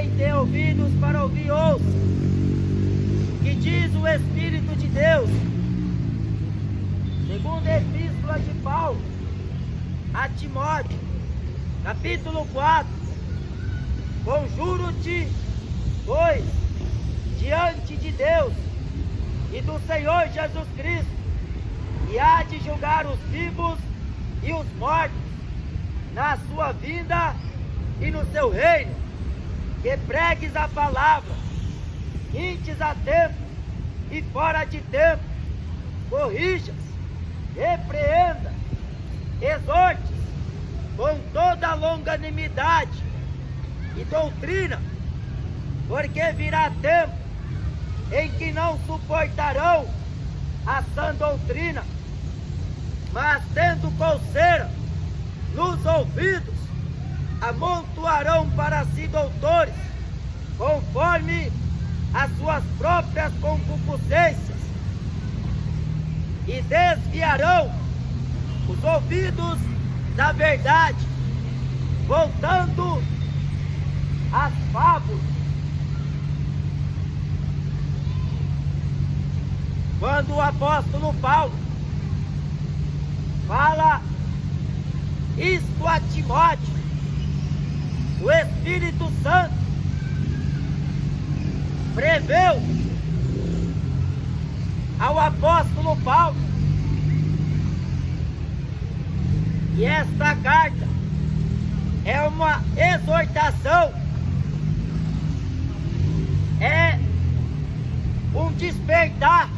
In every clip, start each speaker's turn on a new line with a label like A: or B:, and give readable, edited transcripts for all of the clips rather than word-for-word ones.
A: Quem tem ouvidos para ouvir, ouça o que diz o Espírito de Deus. Segunda Epístola de Paulo a Timóteo, capítulo 4. Conjuro-te, pois, diante de Deus e do Senhor Jesus Cristo, que há de julgar os vivos e os mortos na sua vinda e no seu reino, que pregues a palavra, intes a tempo e fora de tempo, corrijas, repreenda, exortes com toda longanimidade e doutrina, porque virá tempo em que não suportarão a sã doutrina, mas tendo coceira nos ouvidos, amontoarão para si doutores, conforme as suas próprias concupiscências, e desviarão os ouvidos da verdade, voltando às fábulas. Quando o apóstolo Paulo fala isto a Timóteo, o Espírito Santo preveu ao apóstolo Paulo que esta carta é uma exortação, é um despertar.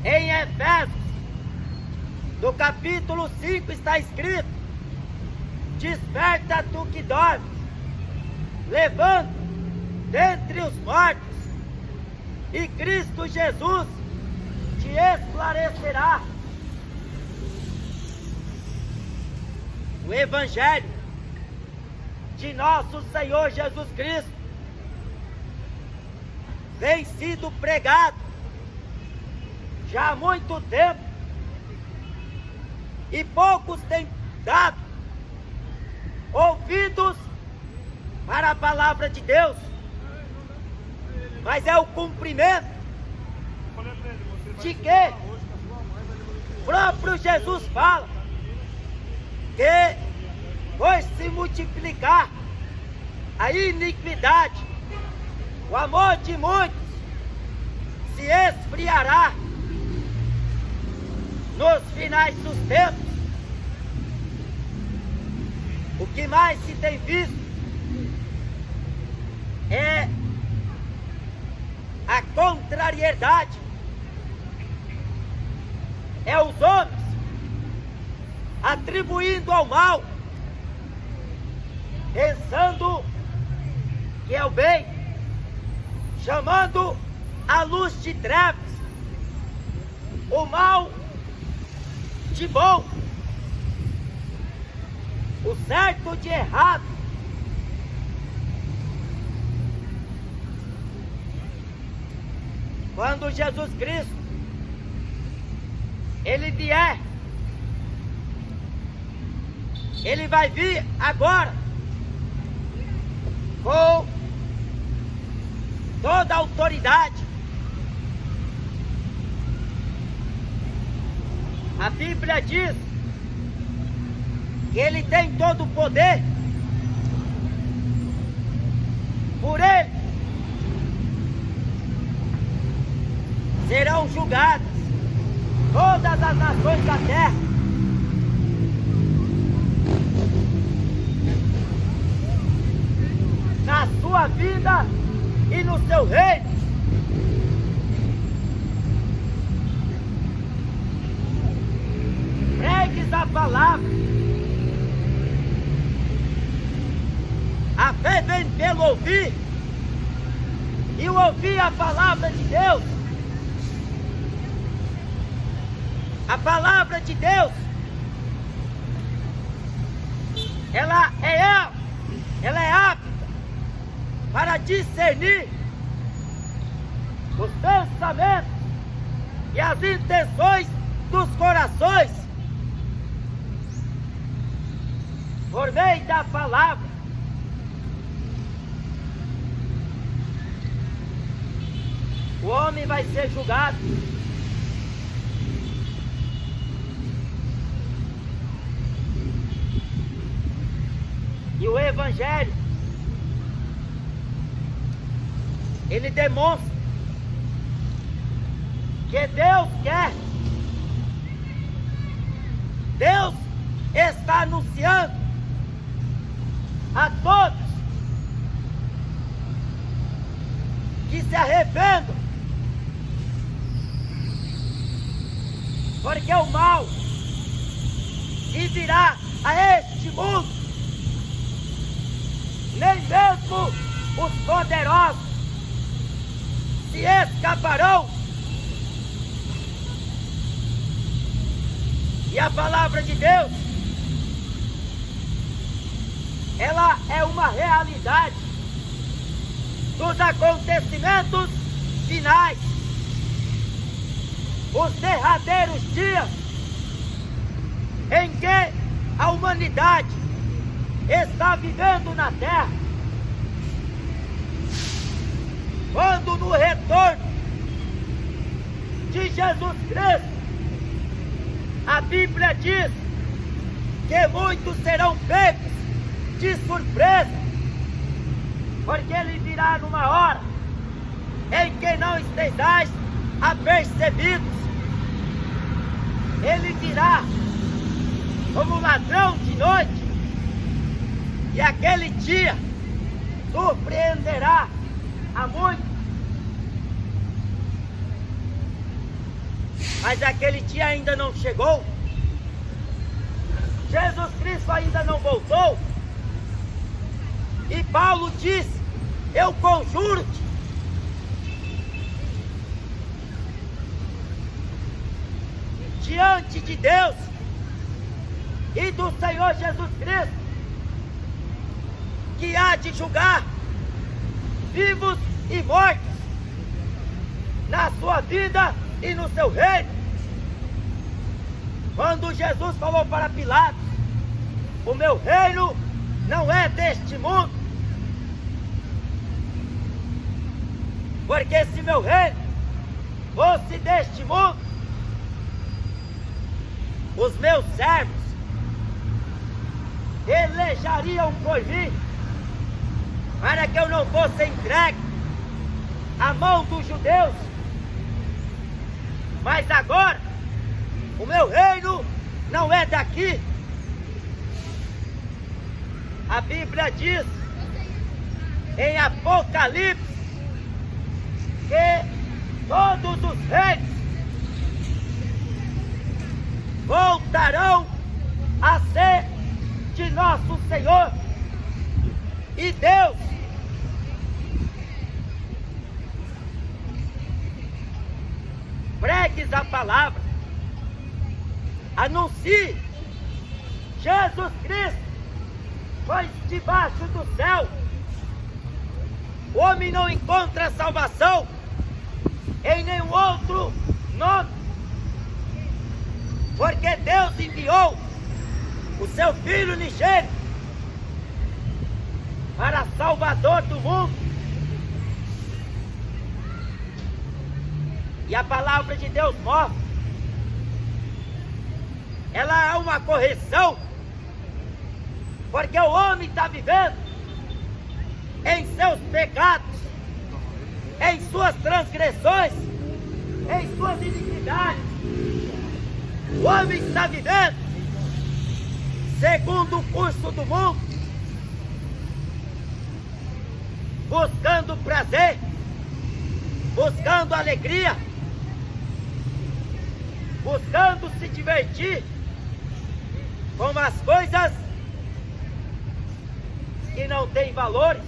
A: Em Efésios, no capítulo 5 está escrito: desperta tu que dormes, levanta dentre os mortos, e Cristo Jesus te esclarecerá. O Evangelho de nosso Senhor Jesus Cristo tem sido pregado já há muito tempo, e poucos têm dado ouvidos para a palavra de Deus, mas é o cumprimento de que o próprio Jesus fala que, pois se multiplicar a iniquidade, o amor de muitos se esfriará. Nos finais dos tempos, o que mais se tem visto é a contrariedade, é os homens atribuindo ao mal, pensando que é o bem, chamando a luz de trevas, o mal de bom, o certo de errado. Quando Jesus Cristo ele vier, ele vai vir agora com toda a autoridade. A Bíblia diz que ele tem todo o poder. Por ele serão julgadas todas as nações da terra. Na sua vida e no seu reino. Pregues a palavra. A fé vem pelo ouvir, e o ouvir a palavra de Deus. A palavra de Deus, ela é apta para discernir os pensamentos e as intenções dos corações. por meio da palavra, o homem vai ser julgado. E o Evangelho, ele demonstra que Deus quer. Deus está anunciando a todos que se arrependam, porque o mal que virá a este mundo, nem mesmo os poderosos se escaparão. E a palavra de Deus, ela é uma realidade dos acontecimentos finais, os derradeiros dias em que a humanidade está vivendo na terra, quando no retorno de Jesus Cristo, a Bíblia diz que muitos serão pegos de surpresa, porque ele virá numa hora em que não estejais apercebidos. Ele virá como ladrão de noite, e aquele dia surpreenderá a muitos. Mas aquele dia ainda não chegou. Jesus Cristo ainda não voltou. E Paulo diz: eu conjuro-te, diante de Deus e do Senhor Jesus Cristo, que há de julgar vivos e mortos na sua vida e no seu reino. Quando Jesus falou para Pilatos: o meu reino não é deste mundo, porque se meu reino fosse deste mundo, os meus servos pelejariam por mim, para que eu não fosse entregue à mão dos judeus. Mas agora, o meu reino não é daqui. A Bíblia diz em Apocalipse que todos os reis voltarão a ser de nosso Senhor e Deus. Pregues a palavra, anuncie Jesus Cristo, pois debaixo do céu o homem não encontra salvação em nenhum outro nome, porque Deus enviou o seu Filho unigênito para Salvador do mundo. E a palavra de Deus mostra, ela é uma correção, porque o homem está vivendo em seus pecados, em suas transgressões, em suas iniquidades. O homem está vivendo segundo o curso do mundo, buscando prazer, buscando alegria, buscando se divertir com as coisas que não têm valores,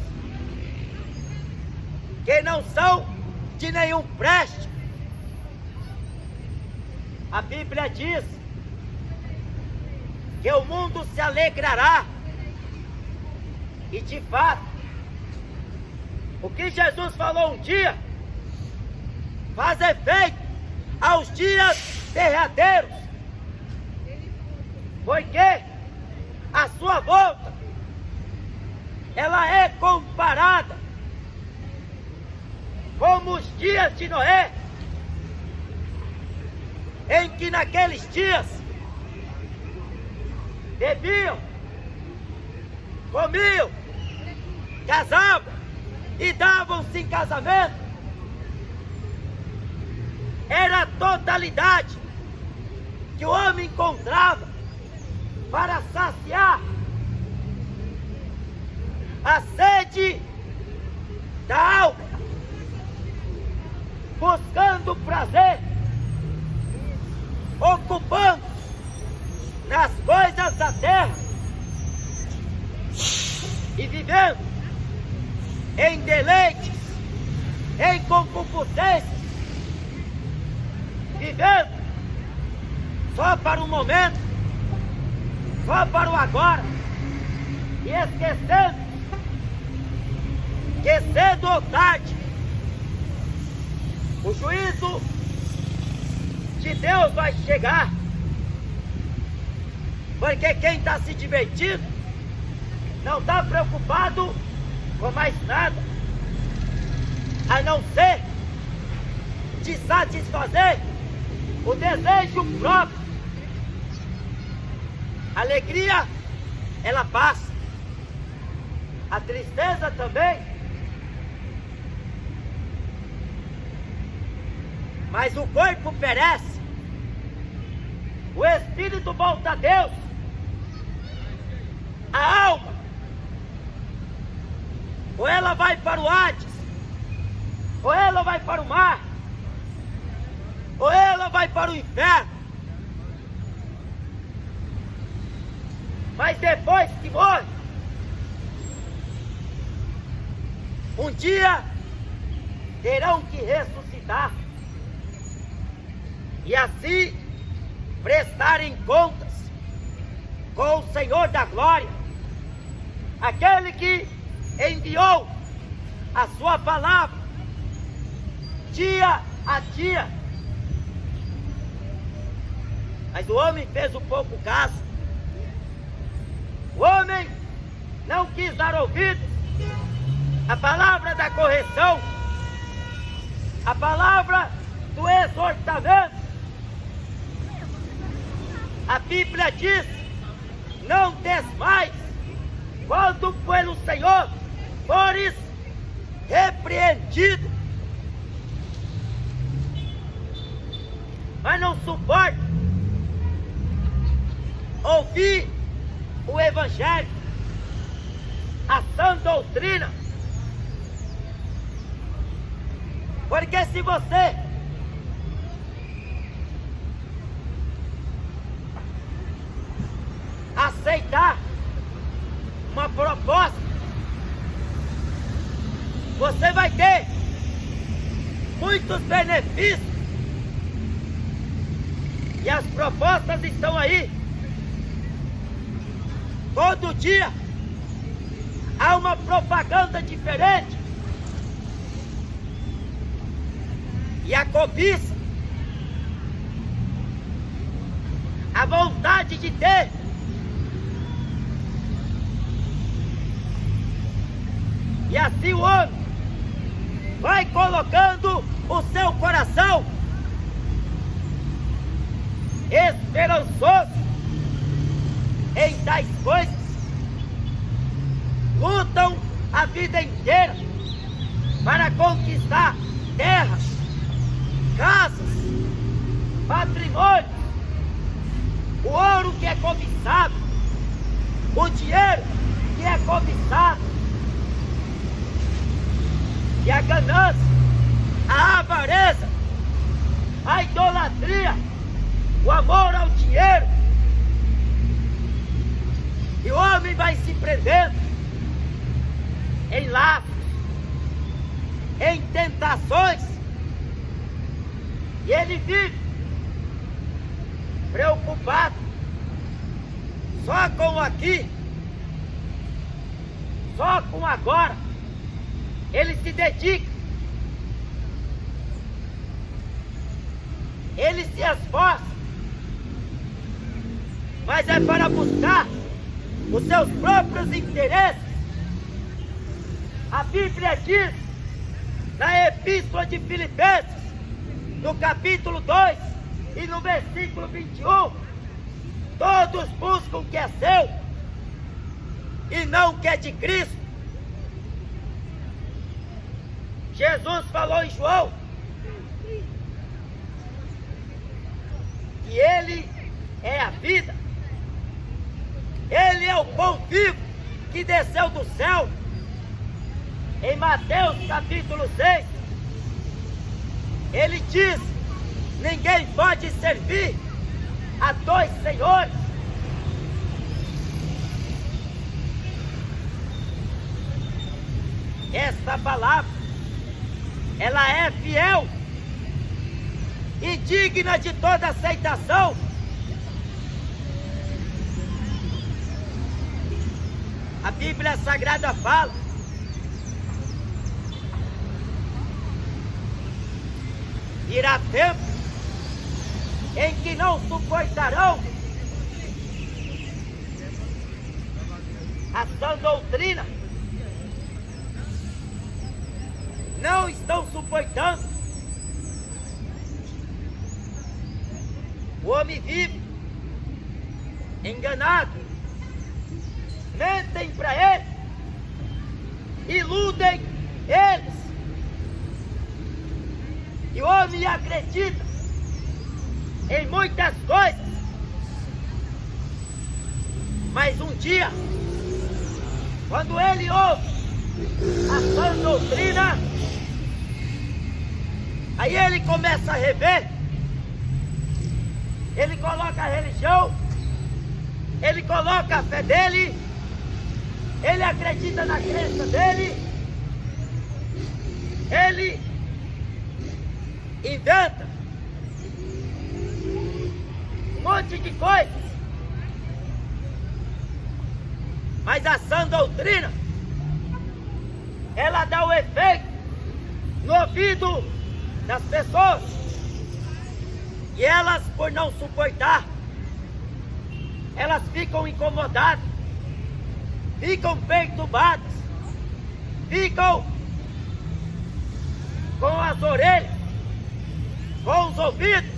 A: que não são de nenhum preste. A Bíblia diz que o mundo se alegrará, e de fato, o que Jesus falou um dia faz efeito aos dias derradeiros, porque a sua volta, ela é comparada como os dias de Noé, em que naqueles dias bebiam, comiam, casavam e davam-se em casamento. Era a totalidade que o homem encontrava para saciar a sede da alma, buscando prazer, ocupando nas coisas da terra e vivendo em deleites, em concupiscências, vivendo só para o momento, só para o agora, e esquecendo que cedo ou tarde o juízo de Deus vai chegar. Porque quem está se divertindo não está preocupado com mais nada, a não ser de satisfazer o desejo próprio. A alegria, ela passa. A tristeza também. Mas o corpo perece. O espírito volta a Deus. A alma, ou ela vai para o Hades, ou ela vai para o mar, ou ela vai para o inferno. Mas depois que morre, um dia terão que ressuscitar e assim prestarem contas com o Senhor da glória, aquele que enviou a sua palavra dia a dia. Mas o homem fez um pouco caso. O homem não quis dar ouvidos à palavra da correção, à palavra do exortamento. A Bíblia diz: não desmais quando pelo Senhor fores repreendido. Mas não suporta ouvir o Evangelho, a sã doutrina. Porque se você aceitar uma proposta, você vai ter muitos benefícios. E as propostas estão aí. Todo dia há uma propaganda diferente. E a cobiça, a vontade de ter, e assim o homem vai colocando o seu coração esperançoso em tais coisas. Lutam a vida inteira para conquistar terras, casas, patrimônio, o ouro que é cobiçado, o dinheiro que é cobiçado, e a ganância, a avareza, a idolatria, o amor ao dinheiro. E o homem vai se prendendo em laços, em tentações, e ele vive preocupado só com o aqui, só com o agora. Ele se dedica, ele se esforça, mas é para buscar os seus próprios interesses. A Bíblia diz, na Epístola de Filipenses, no capítulo 2 e no versículo 21, todos buscam o que é seu e não o que é de Cristo. Jesus falou em João que Ele é a vida, Ele é o pão vivo que desceu do céu. Em Mateus capítulo 6, Ele diz: ninguém pode servir a dois senhores. Esta palavra, ela é fiel e digna de toda aceitação. A Bíblia Sagrada fala: virá tempo em que não suportarão a sã doutrina, não estão suportando. O homem vive enganado, mentem para ele, iludem eles, e o homem acredita em muitas coisas, mas um dia, quando ele ouve a sã doutrina, aí ele começa a rever, ele coloca a religião, ele coloca a fé dele, ele acredita na crença dele, ele inventa um monte de coisas, mas a sã doutrina, ela dá o efeito no ouvido das pessoas, e elas, por não suportar, elas ficam incomodadas, ficam perturbadas, ficam com as orelhas, com os ouvidos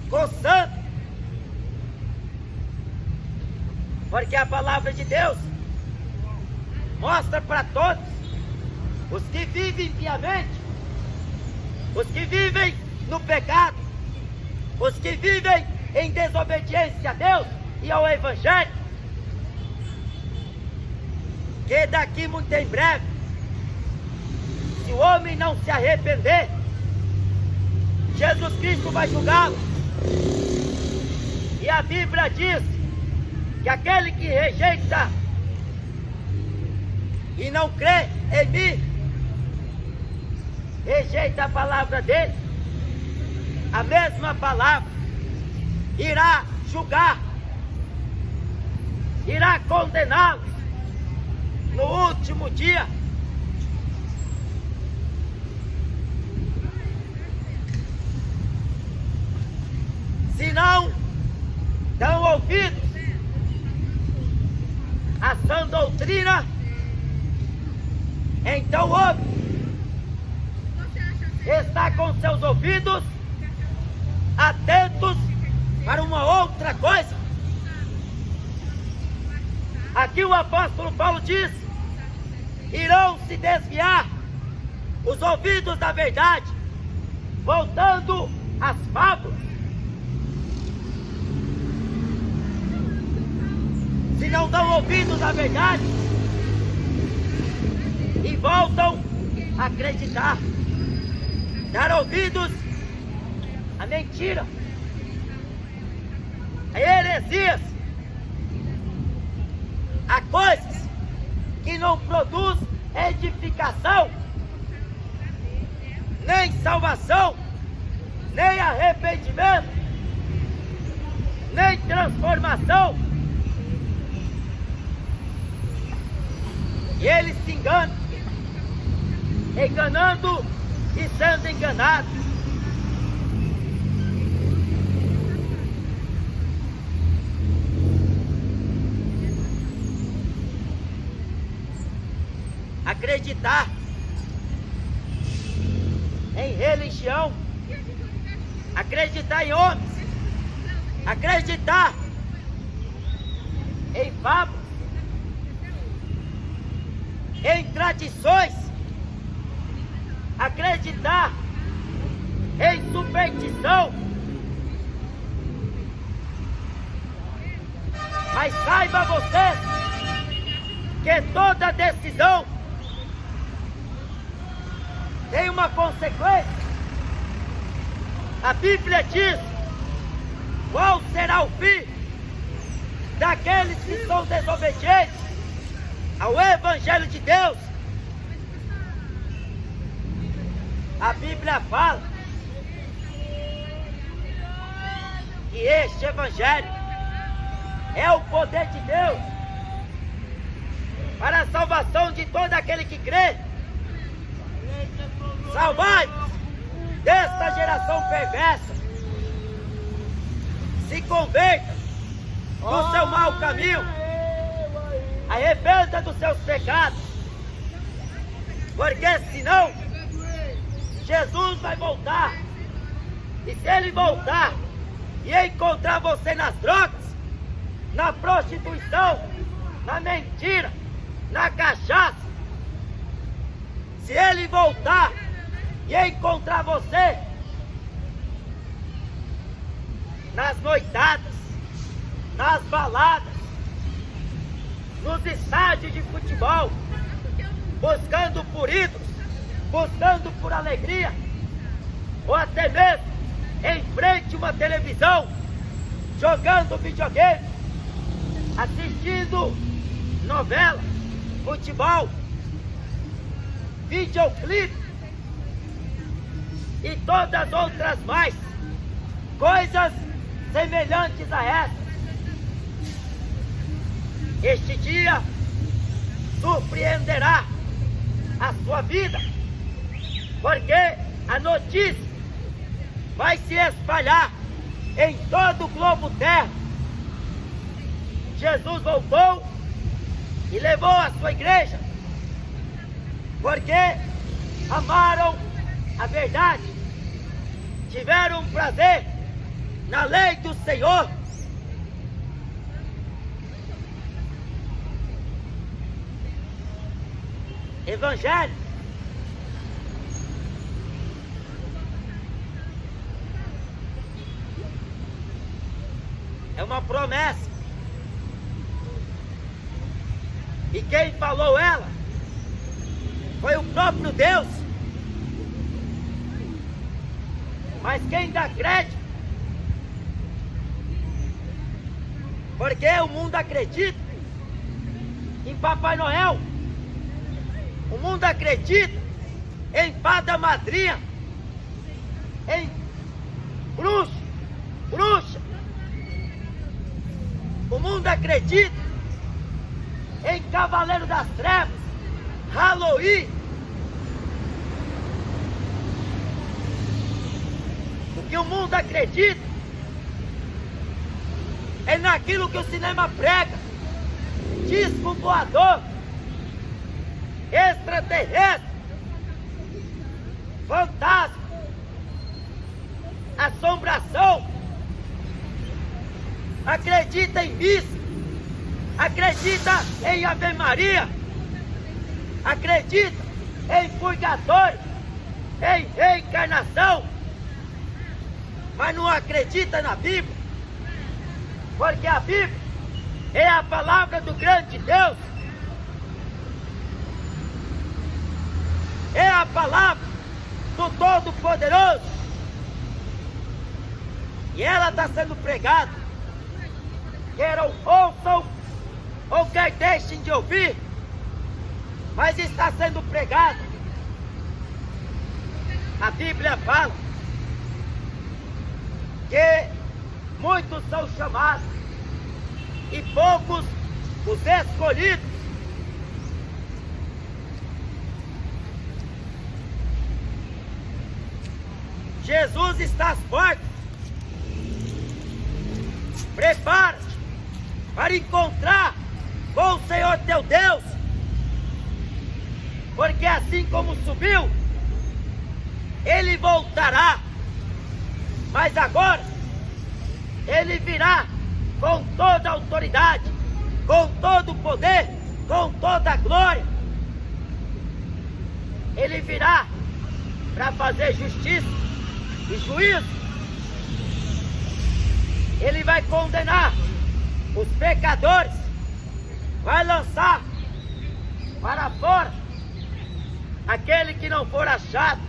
A: coçando, porque a palavra de Deus mostra para todos, os que vivem piamente, os que vivem no pecado, os que vivem em desobediência a Deus e ao Evangelho, que daqui muito em breve, se o homem não se arrepender, Jesus Cristo vai julgá-lo. E a Bíblia diz que aquele que rejeita e não crê em mim, rejeita a palavra dele, a mesma palavra irá julgar, irá condená-lo no último dia. Se não dão ouvidos à sã doutrina, então o homem está com seus ouvidos atentos para uma outra coisa. Aqui o apóstolo Paulo diz: irão se desviar os ouvidos da verdade, voltando às fábulas. Se não dão ouvidos à verdade e voltam a acreditar, dar ouvidos à mentira, a heresias, a coisas que não produz edificação, nem salvação, nem arrependimento, nem transformação. E eles se enganam, enganando e sendo enganados. acreditar em religião, acreditar em homens, acreditar em fábulas, em tradições, acreditar em superstição. Mas saiba vocês que toda decisão tem uma consequência. A Bíblia diz qual será o fim daqueles que são desobedientes ao Evangelho de Deus. A Bíblia fala que este Evangelho é o poder de Deus para a salvação de todo aquele que crê. Salvai-vos desta geração perversa. Se converta do seu mau caminho, arrependa dos seus pecados, porque senão Jesus vai voltar. E se ele voltar e encontrar você nas drogas, na prostituição, na mentira, na cachaça, se ele voltar e encontrar você nas noitadas, nas baladas, nos estádios de futebol, buscando por ídolos, buscando por alegria, ou até mesmo em frente a uma televisão, jogando videogame, assistindo novela, futebol, videoclipe e todas outras mais coisas semelhantes a essas. Este dia surpreenderá a sua vida, porque a notícia vai se espalhar em todo o globo terra. Jesus voltou e levou a sua igreja, porque amaram a verdade, tiveram prazer na lei do Senhor. Evangelho é uma promessa, e quem falou ela foi o próprio Deus. Mas quem dá crédito, porque o mundo acredita em Papai Noel, o mundo acredita em fada madrinha, em bruxa. O mundo acredita em Cavaleiro das Trevas, Halloween. O que o mundo acredita é naquilo que o cinema prega: disco voador, extraterrestre, fantasma, assombração. Acredita em missa, acredita em Ave Maria, acredita em purgatório, em reencarnação, mas não acredita na Bíblia, porque a Bíblia é a palavra do grande Deus, é a palavra do Todo-Poderoso, e ela está sendo pregada. Queiram ouçam ou quer deixem de ouvir, mas está sendo pregado. A Bíblia fala que muitos são chamados e poucos os escolhidos. Jesus está às portas. Prepara-te para encontrar com o Senhor teu Deus. assim como subiu, ele voltará. Mas agora, ele virá com toda a autoridade, com todo o poder, com toda a glória. Ele virá para fazer justiça e juízo. Ele vai condenar os pecadores, vai lançar para fora aquele que não for achado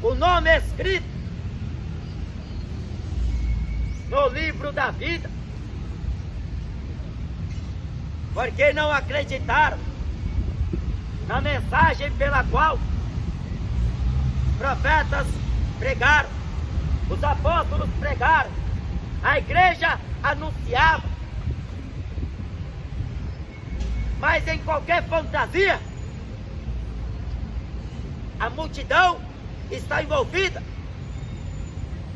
A: o nome escrito no livro da vida, porque não acreditaram na mensagem pela qual os profetas pregaram, os apóstolos pregaram, a igreja anunciava. Mas em qualquer fantasia, a multidão está envolvida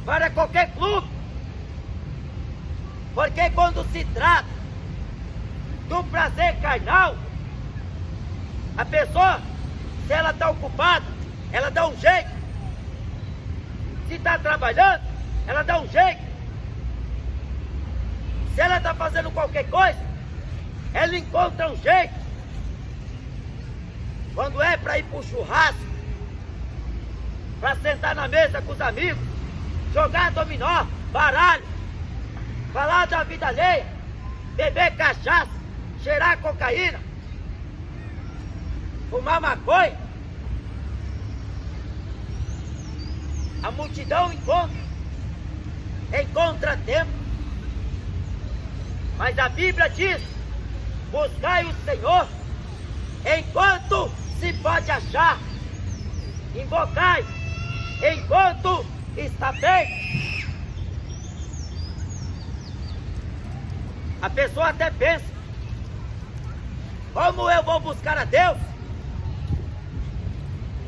A: para qualquer clube. Porque quando se trata do prazer carnal, a pessoa, se ela está ocupada, ela dá um jeito. Se está trabalhando, ela dá um jeito. Se ela está fazendo qualquer coisa, ela encontra um jeito. Quando é para ir para o churrasco, para sentar na mesa com os amigos, jogar dominó, baralho, falar da vida alheia, beber cachaça, cheirar cocaína, fumar maconha, a multidão encontra tempo. Mas a Bíblia diz: buscai o Senhor enquanto se pode achar, invocai enquanto está bem. A pessoa até pensa: como eu vou buscar a Deus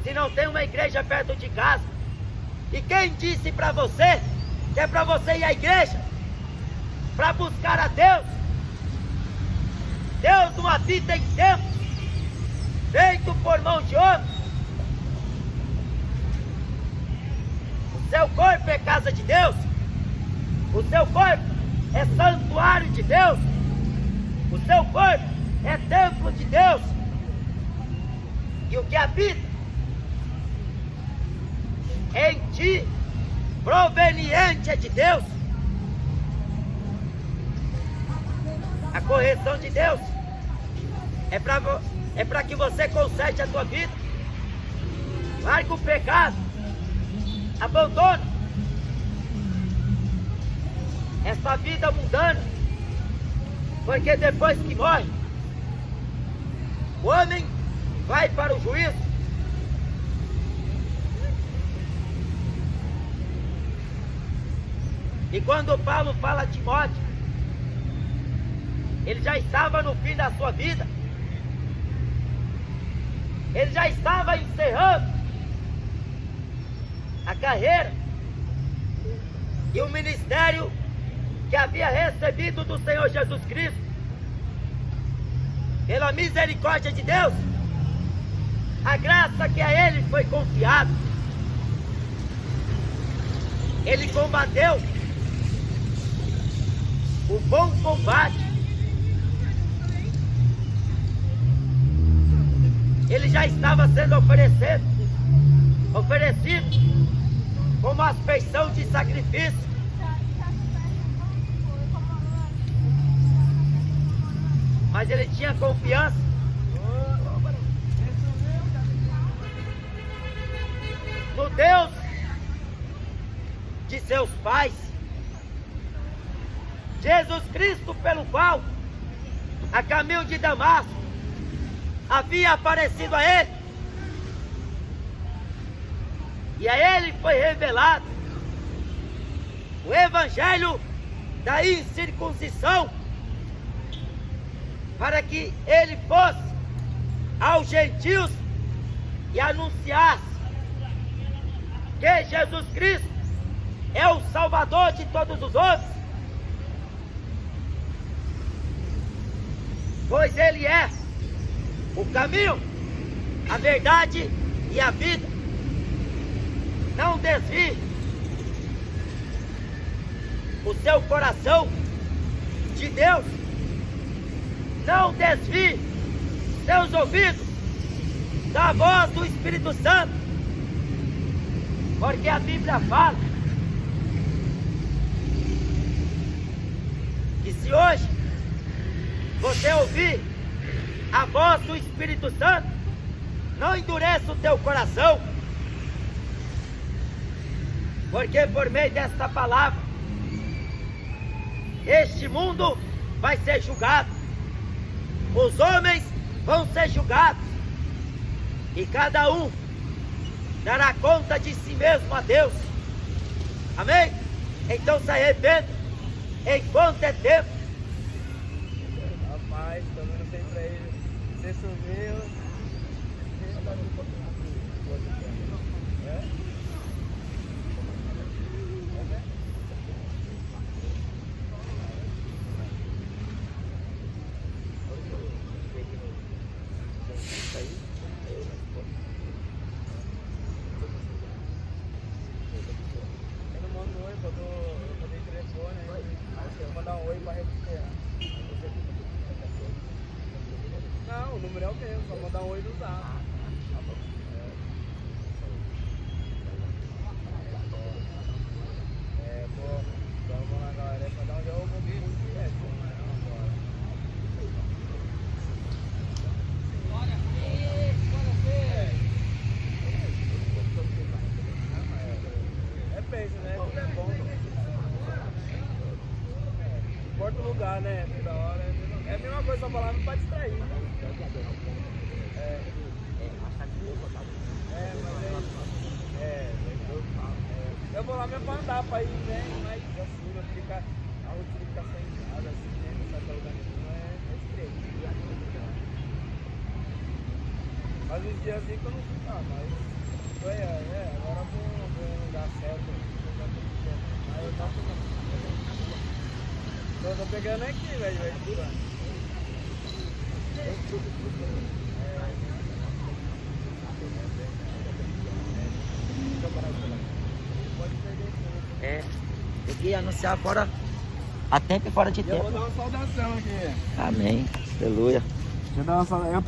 A: se não tem uma igreja perto de casa? E quem disse para você que é para você ir à igreja para buscar a Deus? Deus não habita em templo feito por mão de homem. O seu corpo é casa de Deus. O seu corpo é santuário de Deus. O seu corpo é templo de Deus. E o que habita em ti, proveniente é de Deus. A correção de Deus é para que você conserte a tua vida. Larga o pecado, abandona essa vida mundana, porque depois que morre, o homem vai para o juízo. E quando Paulo fala a Timóteo, ele já estava no fim da sua vida. Ele já estava encerrando a carreira e o ministério que havia recebido do Senhor Jesus Cristo. Pela misericórdia de Deus, a graça que a ele foi confiada, ele combateu o bom combate. Ele já estava sendo oferecido como aspersão de sacrifício. Mas ele tinha confiança no Deus de seus pais, Jesus Cristo, pelo qual, a caminho de Damasco, havia aparecido a ele, e a ele foi revelado o evangelho da incircuncisão, para que ele fosse aos gentios e anunciasse que Jesus Cristo é o Salvador de todos os homens, pois ele é o caminho, a verdade e a vida. Não desvie o seu coração de Deus. Não desvie seus ouvidos da voz do Espírito Santo, porque a Bíblia fala que se hoje você ouvir a voz do Espírito Santo, não endureça o teu coração, porque por meio desta palavra este mundo vai ser julgado, os homens vão ser julgados, e cada um dará conta de si mesmo a Deus. Amém? Então se arrependa enquanto é tempo.
B: Rapaz, também não sei pra ele. Você sumiu. Eu não mando oi, eu dei telefone, eu vou mandar um oi pra recuperar. Não, o número é o mesmo, só mandar um oi no zap. Vamos lá, galera, é pra dar um jogo muito direto, né? É peixe, né? Tudo é bom. Importa o lugar, né? Toda hora. É a mesma coisa, só falar não pode distrair. Eu vou lá mesmo pra andar, pra ir, né? Mas assim, não fica. A rotina fica sem nada, assim, né? Não sai pra lugar nenhum, é estreito. Mas uns dias assim que eu não fico, mas. Agora eu vou em um lugar certo. Aí eu tava não. Tô pegando aqui, velho.
A: Tem que anunciar fora a tempo e fora de
B: Eu
A: tempo.
B: vou dar uma saudação aqui.
A: Amém. Aleluia.
B: Deixa eu dar uma saudação.